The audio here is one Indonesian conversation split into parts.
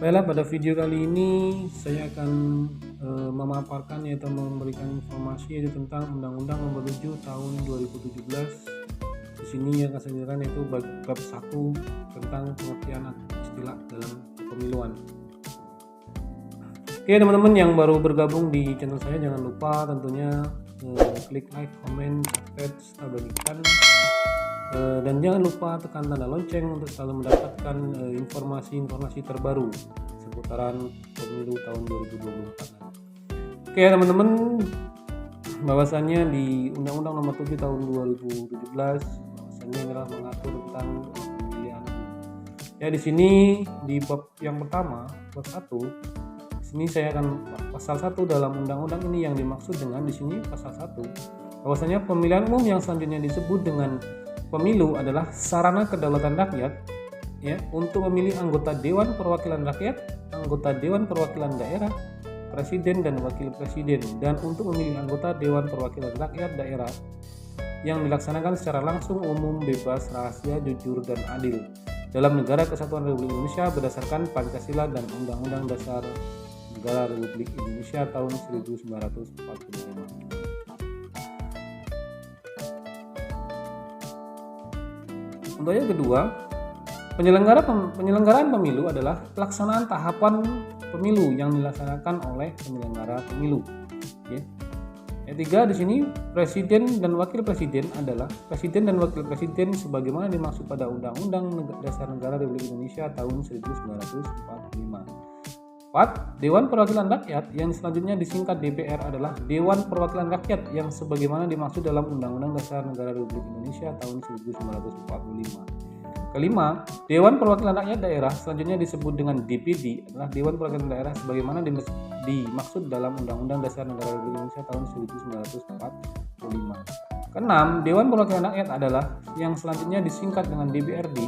Baiklah, pada video kali ini saya akan memaparkan atau memberikan informasi yaitu tentang Undang-Undang Nomor 7 Tahun 2017. Di sini yang akan saya jelaskan yaitu bab 1 tentang pengertian istilah dalam kepemiluan. Oke teman-teman yang baru bergabung di channel saya, jangan lupa tentunya klik like, comment, subscribe, serta bagikan. Dan jangan lupa tekan tanda lonceng untuk selalu mendapatkan informasi-informasi terbaru seputaran pemilu tahun 2024. Oke teman-teman, bahwasannya di Undang-Undang Nomor 7 Tahun 2017 bahwasannya adalah mengatur tentang pemilihan. Ya, di sini di bab yang pertama, bab 1, di sini saya akan pasal 1 dalam undang-undang ini yang dimaksud dengan di sini pasal 1 bahwasanya pemilihan umum yang selanjutnya disebut dengan pemilu adalah sarana kedaulatan rakyat ya untuk memilih anggota Dewan Perwakilan Rakyat, anggota Dewan Perwakilan Daerah, presiden dan wakil presiden, dan untuk memilih anggota Dewan Perwakilan Rakyat daerah yang dilaksanakan secara langsung, umum, bebas, rahasia, jujur, dan adil dalam Negara Kesatuan Republik Indonesia berdasarkan Pancasila dan Undang-Undang Dasar Negara Republik Indonesia tahun 1945. Untuk yang kedua, penyelenggaraan pemilu adalah pelaksanaan tahapan pemilu yang dilaksanakan oleh penyelenggara pemilu. Ya. Yang ketiga di sini presiden dan wakil presiden adalah presiden dan wakil presiden sebagaimana dimaksud pada Undang-Undang Dasar Negara Republik Indonesia tahun 1945. 4. Dewan Perwakilan Rakyat yang selanjutnya disingkat DPR adalah Dewan Perwakilan Rakyat yang sebagaimana dimaksud dalam Undang-Undang Dasar Negara Republik Indonesia tahun 1945. Kelima, Dewan Perwakilan Rakyat Daerah selanjutnya disebut dengan DPD adalah Dewan Perwakilan Daerah sebagaimana dimaksud dalam Undang-Undang Dasar Negara Republik Indonesia tahun 1945. Keenam, Dewan Perwakilan Rakyat adalah yang selanjutnya disingkat dengan DPRD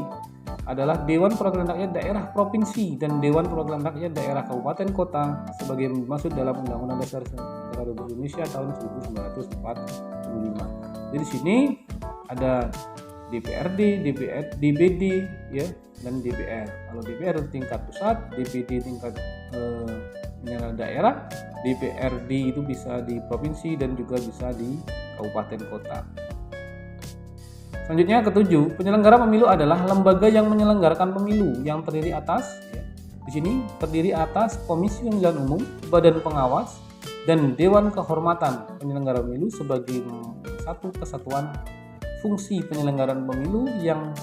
adalah Dewan Perwakilan Rakyat Daerah Provinsi dan Dewan Perwakilan Rakyat Daerah Kabupaten Kota sebagai dimaksud dalam Undang-Undang Dasar Negara Republik Indonesia tahun 1945. Jadi di sini ada DPRD, DPD ya, dan DPR. Kalau DPR tingkat pusat, DPD tingkat daerah, DPRD itu bisa di provinsi dan juga bisa di kabupaten kota. Selanjutnya ketujuh, penyelenggara pemilu adalah lembaga yang menyelenggarakan pemilu yang terdiri atas di sini terdiri atas Komisi Pemilihan Umum, Badan Pengawas, dan Dewan Kehormatan Penyelenggara Pemilu sebagai satu kesatuan fungsi penyelenggaraan pemilu yang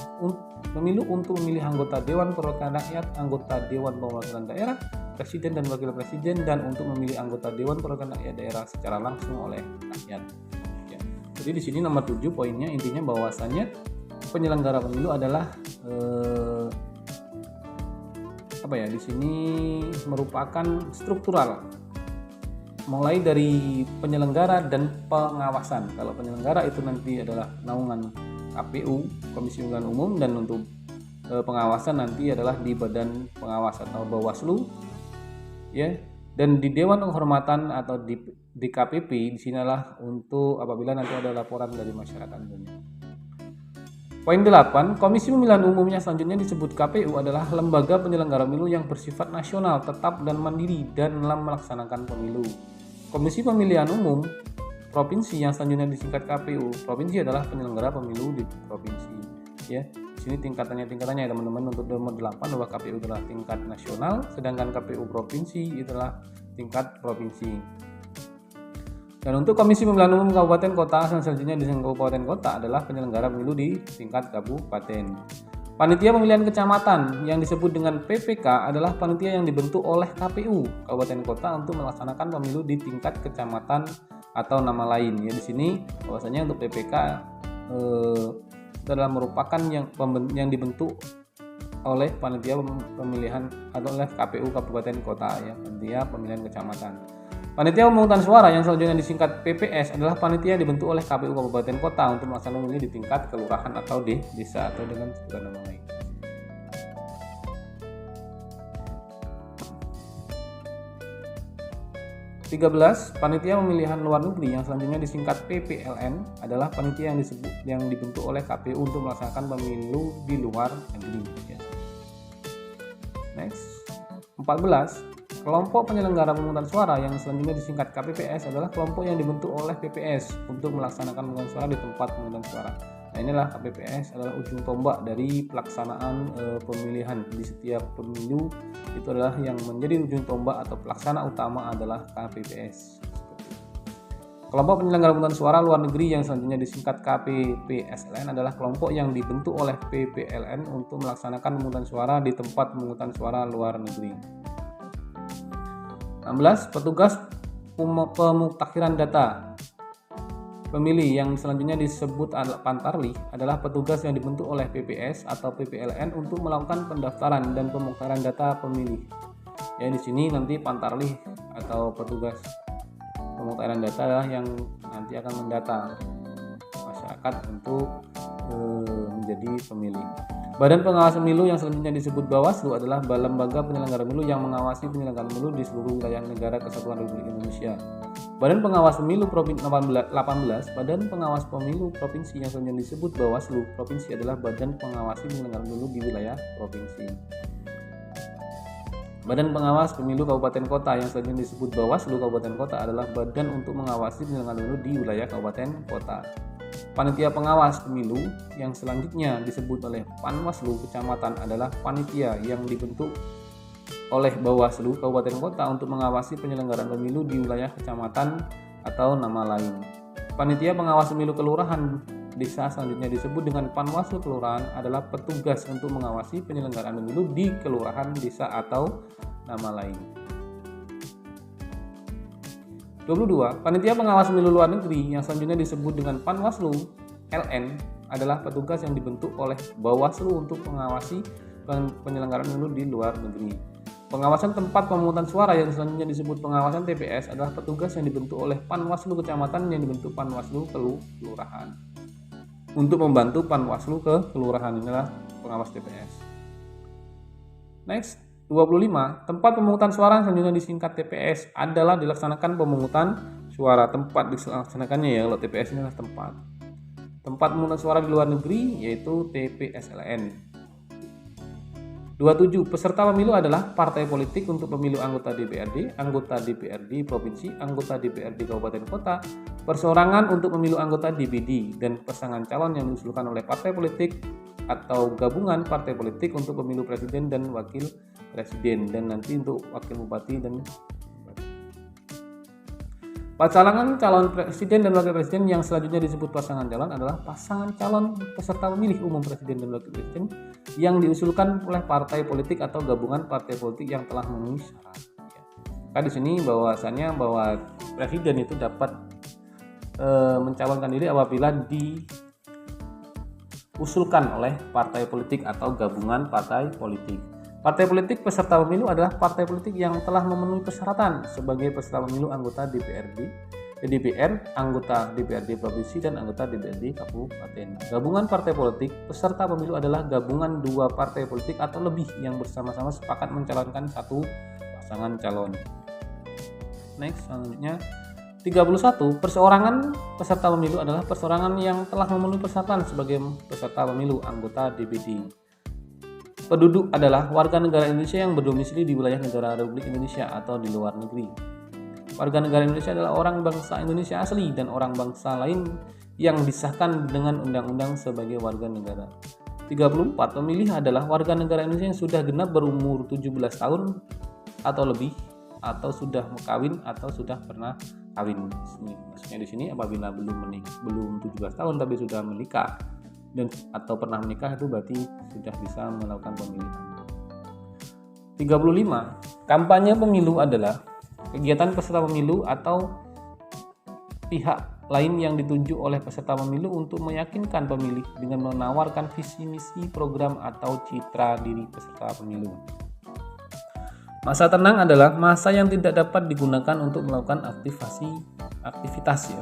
pemilu untuk memilih anggota Dewan Perwakilan Rakyat, anggota Dewan Perwakilan Daerah, presiden dan wakil presiden, dan untuk memilih anggota Dewan Perwakilan Rakyat daerah secara langsung oleh rakyat. Jadi di sini nomor 7 poinnya intinya bahwasannya penyelenggara pemilu adalah di sini merupakan struktural mulai dari penyelenggara dan pengawasan. Kalau penyelenggara itu nanti adalah naungan KPU, Komisi Pemilihan Umum, dan untuk pengawasan nanti adalah di Badan Pengawas atau Bawaslu ya. Dan di Dewan Kehormatan atau di DKPP disinilah untuk apabila nanti ada laporan dari masyarakat umumnya. Poin 8, Komisi Pemilihan Umumnya selanjutnya disebut KPU adalah lembaga penyelenggara pemilu yang bersifat nasional, tetap dan mandiri dan dalam melaksanakan pemilu. Komisi Pemilihan Umum Provinsi yang selanjutnya disingkat KPU Provinsi adalah penyelenggara pemilu di provinsi ya. Di sini tingkatannya ya teman-teman. Untuk nomor 8 bahwa KPU adalah tingkat nasional, sedangkan KPU provinsi itulah tingkat provinsi. Dan untuk Komisi Pemilihan Umum Kabupaten Kota yang selanjutnya di Kabupaten Kota adalah penyelenggara pemilu di tingkat kabupaten. Panitia Pemilihan Kecamatan yang disebut dengan PPK adalah panitia yang dibentuk oleh KPU Kabupaten Kota untuk melaksanakan pemilu di tingkat kecamatan atau nama lain ya. Di sini bahwasanya untuk PPK adalah merupakan yang dibentuk oleh panitia pemilihan atau oleh KPU Kabupaten Kota ya, panitia pemilihan kecamatan. Panitia pemungutan suara yang selanjutnya disingkat PPS adalah panitia yang dibentuk oleh KPU Kabupaten Kota untuk melaksanakan pemilu di tingkat kelurahan atau di desa atau dengan sebutan nama lain. (13) Panitia Pemilihan Luar Negeri yang selanjutnya disingkat PPLN adalah panitia yang dibentuk oleh KPU untuk melaksanakan pemilu di luar negeri. Next. 14. 14, kelompok penyelenggara pemungutan suara yang selanjutnya disingkat KPPS adalah kelompok yang dibentuk oleh PPS untuk melaksanakan pemungutan suara di tempat pemungutan suara. Nah, inilah KPPS adalah ujung tombak dari pelaksanaan pemilihan di setiap pemilu. Itu adalah yang menjadi ujung tombak atau pelaksana utama adalah KPPS. Kelompok penyelenggara pemungutan suara luar negeri yang selanjutnya disingkat KPPSLN adalah kelompok yang dibentuk oleh PPLN untuk melaksanakan pemungutan suara di tempat pemungutan suara luar negeri. 16. Petugas pemutakhiran data pemilih yang selanjutnya disebut Pantarlih adalah petugas yang dibentuk oleh PPS atau PPLN untuk melakukan pendaftaran dan pemutakhiran data pemilih. Ya, di sini nanti Pantarlih atau petugas pemutakhiran data yang nanti akan mendata masyarakat untuk menjadi pemilih. Badan pengawas pemilu yang selanjutnya disebut Bawaslu adalah lembaga penyelenggara pemilu yang mengawasi penyelenggaraan pemilu di seluruh wilayah negara kesatuan Republik Indonesia. Badan pengawas pemilu Provinsi 18, Badan pengawas pemilu provinsi yang selanjutnya disebut Bawaslu provinsi adalah badan pengawasi penyelenggaraan pemilu di wilayah provinsi. Badan pengawas pemilu kabupaten kota yang selanjutnya disebut Bawaslu kabupaten kota adalah badan untuk mengawasi penyelenggaraan pemilu di wilayah kabupaten kota. Panitia pengawas pemilu yang selanjutnya disebut oleh Panwaslu kecamatan adalah panitia yang dibentuk oleh Bawaslu kabupaten kota untuk mengawasi penyelenggaraan pemilu di wilayah kecamatan atau nama lain. Panitia pengawas pemilu kelurahan desa selanjutnya disebut dengan Panwaslu kelurahan adalah petugas untuk mengawasi penyelenggaraan pemilu di kelurahan desa atau nama lain. 22. Panitia pengawas pemilu luar negeri yang selanjutnya disebut dengan Panwaslu LN adalah petugas yang dibentuk oleh Bawaslu untuk mengawasi penyelenggaraan pemilu di luar negeri. Pengawasan tempat pemungutan suara yang selanjutnya disebut pengawasan TPS adalah petugas yang dibentuk oleh Panwaslu kecamatan yang dibentuk Panwaslu kelurahan. Untuk membantu Panwaslu ke kelurahan inilah pengawas TPS. Next, 25. Tempat pemungutan suara yang selanjutnya disingkat TPS adalah dilaksanakan pemungutan suara. Tempat dilaksanakannya ya, kalau TPS ini adalah tempat. Tempat pemungutan suara di luar negeri yaitu TPSLN. 27. Peserta pemilu adalah partai politik untuk pemilu anggota DPRD provinsi, anggota DPRD kabupaten kota, perseorangan untuk pemilu anggota DPD, dan pasangan calon yang diusulkan oleh partai politik atau gabungan partai politik untuk pemilu presiden dan wakil presiden, dan nanti untuk wakil bupati dan pasangan calon presiden dan wakil presiden yang selanjutnya disebut pasangan calon adalah pasangan calon peserta pemilih umum presiden dan wakil presiden yang diusulkan oleh partai politik atau gabungan partai politik yang telah memenuhi syarat. Nah, di sini bahwasannya bahwa presiden itu dapat mencalonkan diri apabila diusulkan oleh partai politik atau gabungan partai politik. Partai politik peserta pemilu adalah partai politik yang telah memenuhi persyaratan sebagai peserta pemilu anggota DPR, anggota DPRD provinsi, dan anggota DPRD kabupaten. Gabungan partai politik peserta pemilu adalah gabungan dua partai politik atau lebih yang bersama-sama sepakat mencalonkan satu pasangan calon. Next, selanjutnya 31. Perseorangan peserta pemilu adalah perseorangan yang telah memenuhi persyaratan sebagai peserta pemilu anggota DPD. Penduduk adalah warga negara Indonesia yang berdomisili di wilayah negara Republik Indonesia atau di luar negeri. Warga negara Indonesia adalah orang bangsa Indonesia asli dan orang bangsa lain yang disahkan dengan undang-undang sebagai warga negara. 34. Pemilih adalah warga negara Indonesia yang sudah genap berumur 17 tahun atau lebih, atau sudah kawin atau sudah pernah kawin. Maksudnya di sini apabila belum 17 tahun tapi sudah menikah dan atau pernah menikah, itu berarti sudah bisa melakukan pemilihan. 35. Kampanye pemilu adalah kegiatan peserta pemilu atau pihak lain yang ditunjuk oleh peserta pemilu untuk meyakinkan pemilih dengan menawarkan visi misi, program, atau citra diri peserta pemilu. Masa tenang adalah masa yang tidak dapat digunakan untuk melakukan aktivitas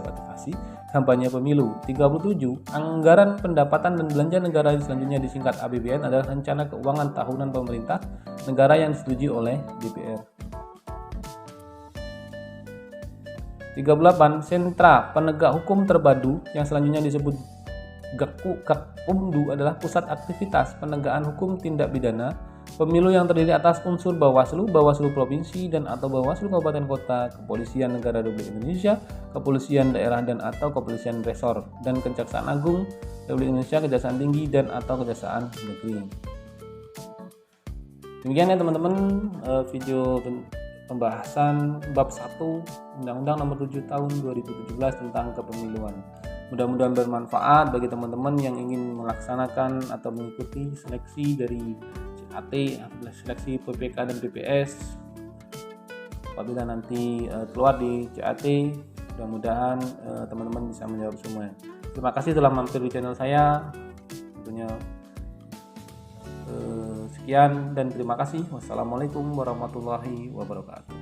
kampanye pemilu. 37. Anggaran pendapatan dan belanja negara selanjutnya disingkat APBN adalah rencana keuangan tahunan pemerintah negara yang disetujui oleh DPR. 38. Sentra penegak hukum terpadu yang selanjutnya disebut Gakumdu adalah pusat aktivitas penegakan hukum tindak pidana Pemilu yang terdiri atas unsur Bawaslu, Bawaslu Provinsi dan atau Bawaslu Kabupaten Kota, Kepolisian Negara Republik Indonesia, Kepolisian Daerah dan atau Kepolisian Resor, dan Kejaksaan Agung Republik Indonesia, Kejaksaan Tinggi dan atau Kejaksaan Negeri. Demikian ya teman-teman video pembahasan bab 1 Undang-Undang Nomor 7 Tahun 2017 tentang kepemiluan. Mudah-mudahan bermanfaat bagi teman-teman yang ingin melaksanakan atau mengikuti seleksi dari CAT, seleksi PPK dan PPS. Apabila nanti keluar di CAT, mudah-mudahan teman-teman bisa menjawab semuanya. Terima kasih telah mampir di channel saya. Tentunya sekian dan terima kasih. Wassalamualaikum warahmatullahi wabarakatuh.